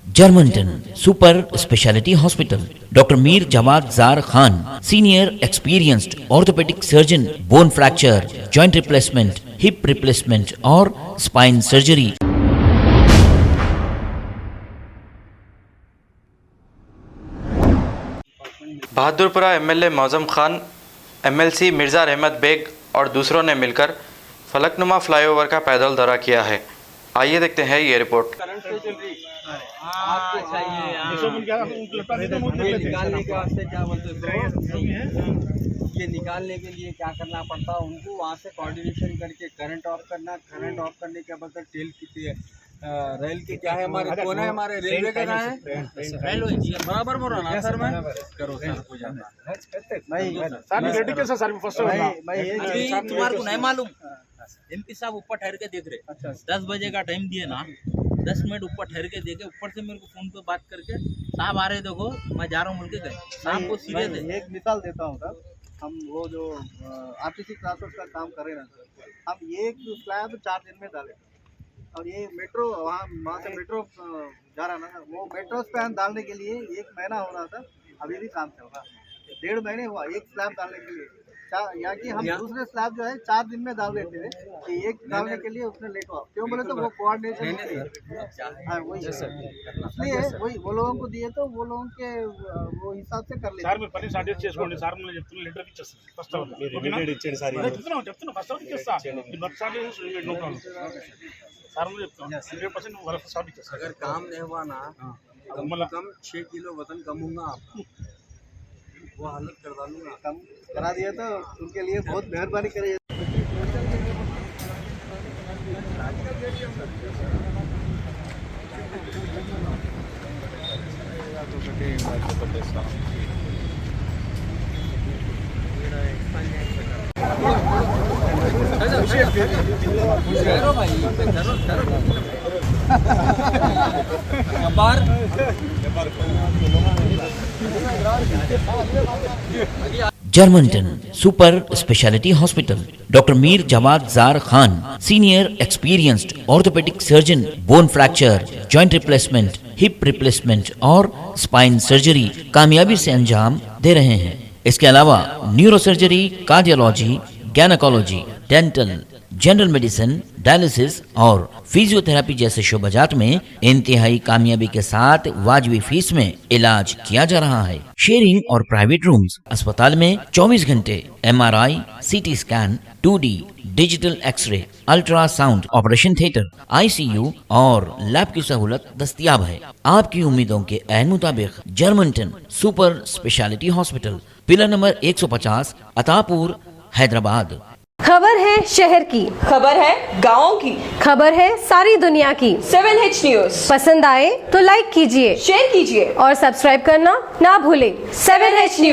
Germanton super speciality hospital, doctor Mir Jawad Zar Khan, senior experienced orthopaedic surgeon, bone fracture, joint replacement, hip replacement और spine surgery. Bahadurpura MLA Moazzam Khan, MLC Mirza Rahmat Baig और दूसरों ने मिलकर Falaknuma flyover का पैदल दौरा किया है। आइए देखते हैं ये रिपोर्ट। आपको निकालने के वास्ते क्या बोलते ये निकालने के लिए क्या करना पड़ता है उनको, वहाँ से कोऑर्डिनेशन करके करंट ऑफ करना, करंट ऑफ करने के बाद टेल की रेल के क्या है हमारे कौन है, हमारे रेलवे का है रेलवे बराबर बोल रहा ना सर। मैं करो सर हो जाता तुम्हारे को नहीं मालूम। एमपी साहब ऊपर ठहर के देख रहे, 10 बजे का टाइम दिए ना, 10 मिनट ऊपर ठहर के देखे, ऊपर से मेरे को फोन पे बात करके साहब आ रहे देखो मैं जा रहा हूँ बोल के गए। साहब को सीरियस है। एक मिसाल देता हूँ सर, हम वो जो आरटीसी ट्रांसपोर्ट का काम कर रहे हैं ना, हम एक स्लैब 4 दिन में डाले और ये मेट्रो वहाँ से मेट्रो जा रहा ना, वो मेट्रो स्पैन डालने के लिए 1 महीना हो रहा था, अभी भी काम चल रहा है। 1.5 महीने हुआ एक स्लैब डालने के लिए, या कि हम दूसरे स्लैब जो है 4 दिन में डाल देते थे कि एक डालने के लिए उसने लेट हुआ। क्यों बोले तो वो कोऑर्डिनेशन वही इसलिए वही वो लोगों को दिए तो वो लोगों के वो हिसाब से कर लेते। अगर काम नहीं हुआ ना कम 6 किलो वजन कम होगा आपको, वो हालत करवा लूँगा। कम करा दिया तो उनके लिए बहुत मेहरबानी करिए। Germanten super speciality hospital, doctor Mir Jawad Zar Khan, senior experienced orthopaedic surgeon, bone fracture, joint replacement, hip replacement और स्पाइन सर्जरी कामयाबी से अंजाम दे रहे हैं। इसके अलावा neuro surgery, cardiology, gynaecology, dental, general medicine, dialysis और फिजियोथेरेपी जैसे शोबाजात में इंतहाई कामयाबी के साथ वाजबी फीस में इलाज किया जा रहा है। शेयरिंग और प्राइवेट रूम्स, अस्पताल में 24 घंटे MRI, CT scan, 2D digital x-ray, ultrasound, operation theatre, ICU और लैब की सहूलत दस्तयाब है। आपकी उम्मीदों के ऐन मुताबिक Germanten super speciality hospital, pillar number 150, Attapur, Hyderabad. खबर है शहर की, खबर है गाँव की, खबर है सारी दुनिया की। 7H न्यूज पसंद आए तो लाइक कीजिए, शेयर कीजिए और सब्सक्राइब करना ना भूलें। 7H news.